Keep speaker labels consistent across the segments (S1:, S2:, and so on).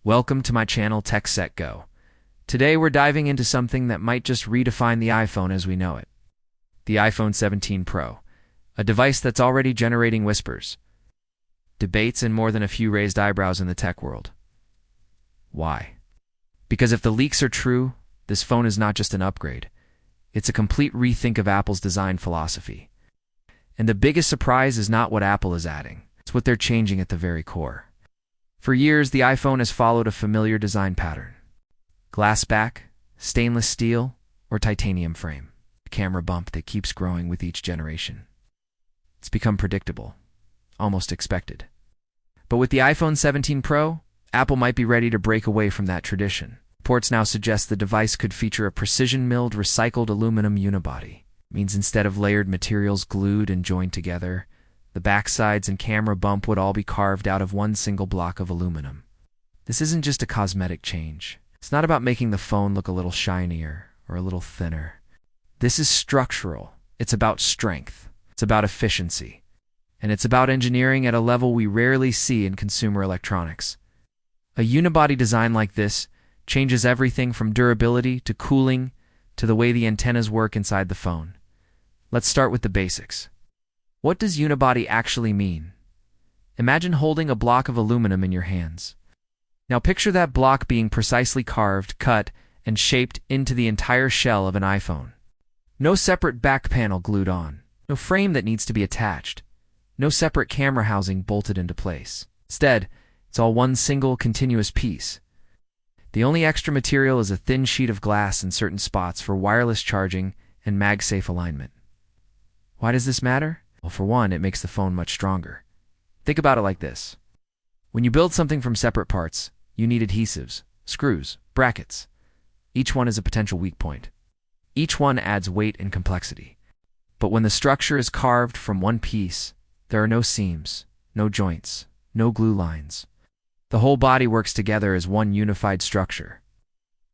S1: Welcome to my channel Tech Set Go. Today we're diving into something that might just redefine the iPhone as we know it. The iPhone 17 Pro, a device that's already generating whispers, debates, and more than a few raised eyebrows in the tech world. Why? Because if the leaks are true, this phone is not just an upgrade. It's a complete rethink of Apple's design philosophy. And the biggest surprise is not what Apple is adding, it's what they're changing at the very core. For years, the iPhone has followed a familiar design pattern. Glass back, stainless steel, or titanium frame. A camera bump that keeps growing with each generation. It's become predictable, almost expected. But with the iPhone 17 Pro, Apple might be ready to break away from that tradition. Reports now suggest the device could feature a precision-milled recycled aluminum unibody. It means instead of layered materials glued and joined together, the backsides and camera bump would all be carved out of one single block of aluminum. This isn't just a cosmetic change. It's not about making the phone look a little shinier or a little thinner. This is structural. It's about strength. It's about efficiency. And it's about engineering at a level we rarely see in consumer electronics. A unibody design like this changes everything from durability to cooling to the way the antennas work inside the phone. Let's start with the basics. What does unibody actually mean? Imagine holding a block of aluminum in your hands. Now picture that block being precisely carved, cut, and shaped into the entire shell of an iPhone. No separate back panel glued on. No frame that needs to be attached. No separate camera housing bolted into place. Instead, it's all one single continuous piece. The only extra material is a thin sheet of glass in certain spots for wireless charging and MagSafe alignment. Why does this matter? Well, for one, it makes the phone much stronger. Think about it like this. When you build something from separate parts, you need adhesives, screws, brackets. Each one is a potential weak point. Each one adds weight and complexity. But when the structure is carved from one piece, there are no seams, no joints, no glue lines. The whole body works together as one unified structure.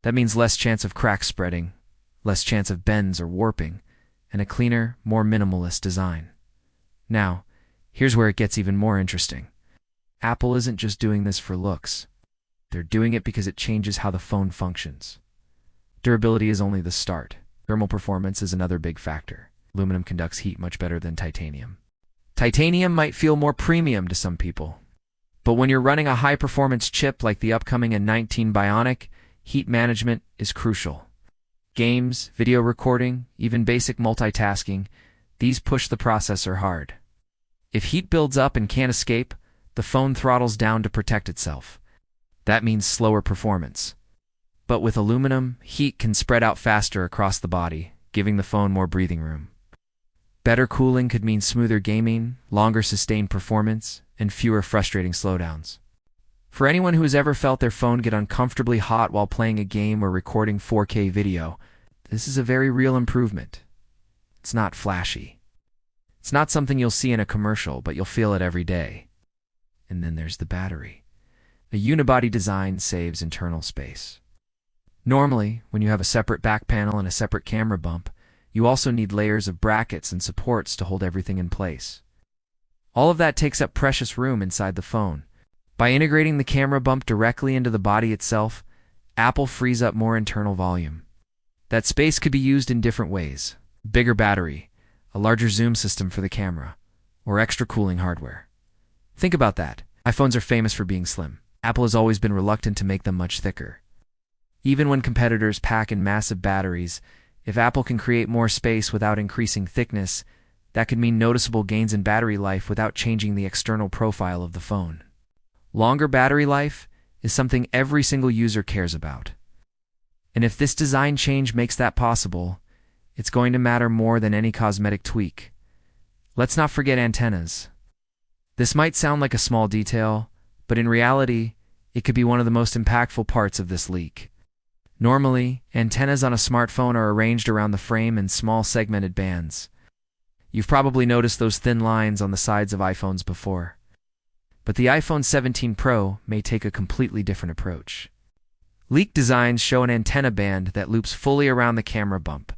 S1: That means less chance of cracks spreading, less chance of bends or warping, and a cleaner, more minimalist design. Now, here's where it gets even more interesting. Apple isn't just doing this for looks. They're doing it because it changes how the phone functions. Durability is only the start. Thermal performance is another big factor. Aluminum conducts heat much better than titanium. Titanium might feel more premium to some people. But when you're running a high-performance chip like the upcoming A19 Bionic, heat management is crucial. Games, video recording, even basic multitasking, these push the processor hard. If heat builds up and can't escape, the phone throttles down to protect itself. That means slower performance. But with aluminum, heat can spread out faster across the body, giving the phone more breathing room. Better cooling could mean smoother gaming, longer sustained performance, and fewer frustrating slowdowns. For anyone who has ever felt their phone get uncomfortably hot while playing a game or recording 4K video, this is a very real improvement. It's not flashy. It's not something you'll see in a commercial, but you'll feel it every day. And then there's the battery. A unibody design saves internal space. Normally, when you have a separate back panel and a separate camera bump, you also need layers of brackets and supports to hold everything in place. All of that takes up precious room inside the phone. By integrating the camera bump directly into the body itself, Apple frees up more internal volume. That space could be used in different ways. Bigger battery, a larger zoom system for the camera, or extra cooling hardware. Think about that. iPhones are famous for being slim. Apple has always been reluctant to make them much thicker. Even when competitors pack in massive batteries, if Apple can create more space without increasing thickness, that could mean noticeable gains in battery life without changing the external profile of the phone. Longer battery life is something every single user cares about. And if this design change makes that possible, it's going to matter more than any cosmetic tweak. Let's not forget antennas. This might sound like a small detail, but in reality, it could be one of the most impactful parts of this leak. Normally, antennas on a smartphone are arranged around the frame in small segmented bands. You've probably noticed those thin lines on the sides of iPhones before. But the iPhone 17 Pro may take a completely different approach. Leaked designs show an antenna band that loops fully around the camera bump,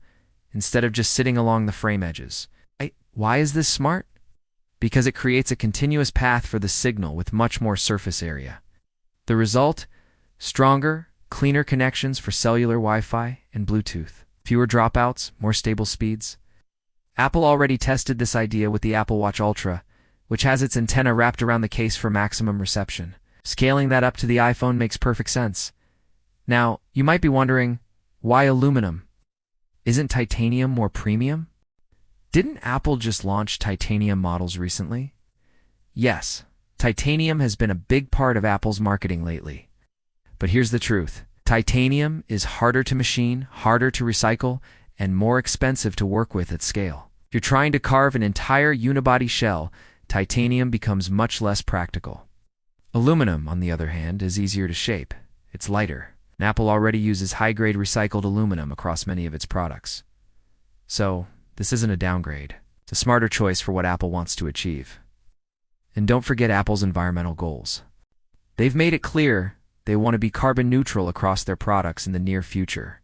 S1: instead of just sitting along the frame edges. Why is this smart? Because it creates a continuous path for the signal with much more surface area. The result? Stronger, cleaner connections for cellular Wi-Fi and Bluetooth. Fewer dropouts, more stable speeds. Apple already tested this idea with the Apple Watch Ultra, which has its antenna wrapped around the case for maximum reception. Scaling that up to the iPhone makes perfect sense. Now, you might be wondering, why aluminum? Isn't titanium more premium? Didn't Apple just launch titanium models recently? Yes, titanium has been a big part of Apple's marketing lately. But here's the truth. Titanium is harder to machine, harder to recycle, and more expensive to work with at scale. If you're trying to carve an entire unibody shell, titanium becomes much less practical. Aluminum, on the other hand, is easier to shape. It's lighter. And Apple already uses high-grade recycled aluminum across many of its products. So, this isn't a downgrade. It's a smarter choice for what Apple wants to achieve. And don't forget Apple's environmental goals. They've made it clear they want to be carbon neutral across their products in the near future.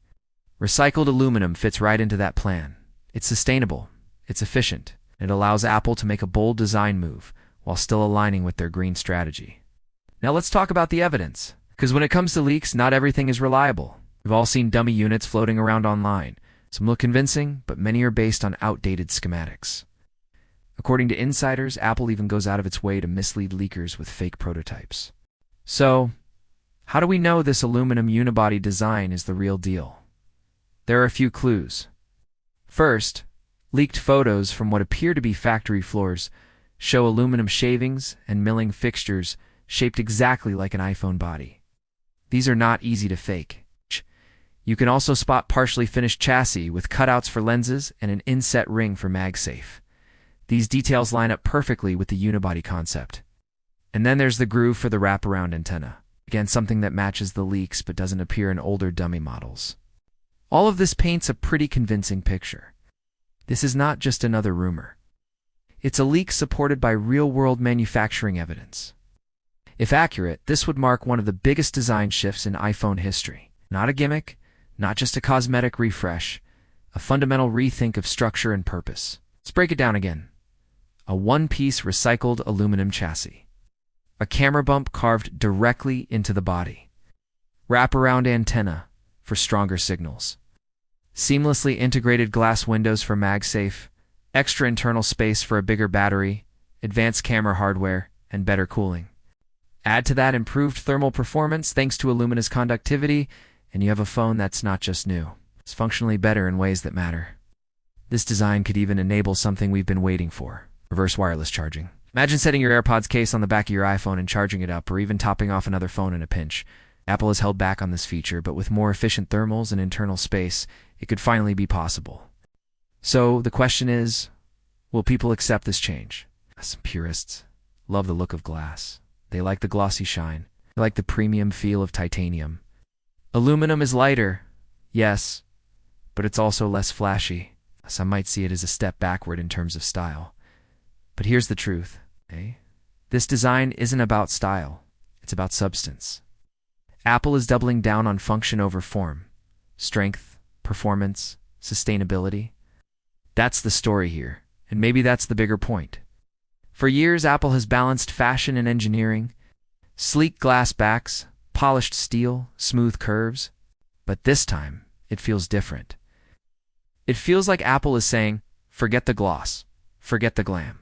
S1: Recycled aluminum fits right into that plan. It's sustainable, it's efficient, and it allows Apple to make a bold design move while still aligning with their green strategy. Now let's talk about the evidence. Because when it comes to leaks, not everything is reliable. We've all seen dummy units floating around online. Some look convincing, but many are based on outdated schematics. According to insiders, Apple even goes out of its way to mislead leakers with fake prototypes. So, how do we know this aluminum unibody design is the real deal? There are a few clues. First, leaked photos from what appear to be factory floors show aluminum shavings and milling fixtures shaped exactly like an iPhone body. These are not easy to fake. You can also spot partially finished chassis with cutouts for lenses and an inset ring for MagSafe. These details line up perfectly with the unibody concept. And then there's the groove for the wraparound antenna. Again, something that matches the leaks but doesn't appear in older dummy models. All of this paints a pretty convincing picture. This is not just another rumor. It's a leak supported by real-world manufacturing evidence. If accurate, this would mark one of the biggest design shifts in iPhone history. Not a gimmick, not just a cosmetic refresh, a fundamental rethink of structure and purpose. Let's break it down again. A one-piece recycled aluminum chassis. A camera bump carved directly into the body. Wraparound antenna for stronger signals. Seamlessly integrated glass windows for MagSafe, extra internal space for a bigger battery, advanced camera hardware, and better cooling. Add to that improved thermal performance thanks to alumina's conductivity, and you have a phone that's not just new. It's functionally better in ways that matter. This design could even enable something we've been waiting for: reverse wireless charging. Imagine setting your AirPods case on the back of your iPhone and charging it up, or even topping off another phone in a pinch. Apple has held back on this feature, but with more efficient thermals and internal space, it could finally be possible. So the question is, will people accept this change? Some purists love the look of glass. They like the glossy shine. They like the premium feel of titanium. Aluminum is lighter, yes, but it's also less flashy. Some might see it as a step backward in terms of style. But here's the truth. This design isn't about style. It's about substance. Apple is doubling down on function over form. Strength, performance, sustainability. That's the story here, and maybe that's the bigger point. For years, Apple has balanced fashion and engineering. Sleek glass backs, polished steel, smooth curves. But this time, it feels different. It feels like Apple is saying, forget the gloss, forget the glam.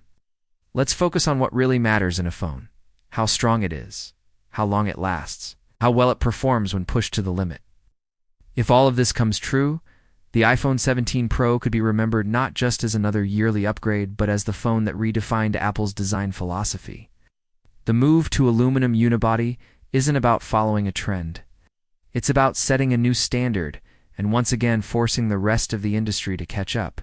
S1: Let's focus on what really matters in a phone. How strong it is, how long it lasts, how well it performs when pushed to the limit. If all of this comes true, the iPhone 17 Pro could be remembered not just as another yearly upgrade, but as the phone that redefined Apple's design philosophy. The move to aluminum unibody isn't about following a trend. It's about setting a new standard and once again forcing the rest of the industry to catch up.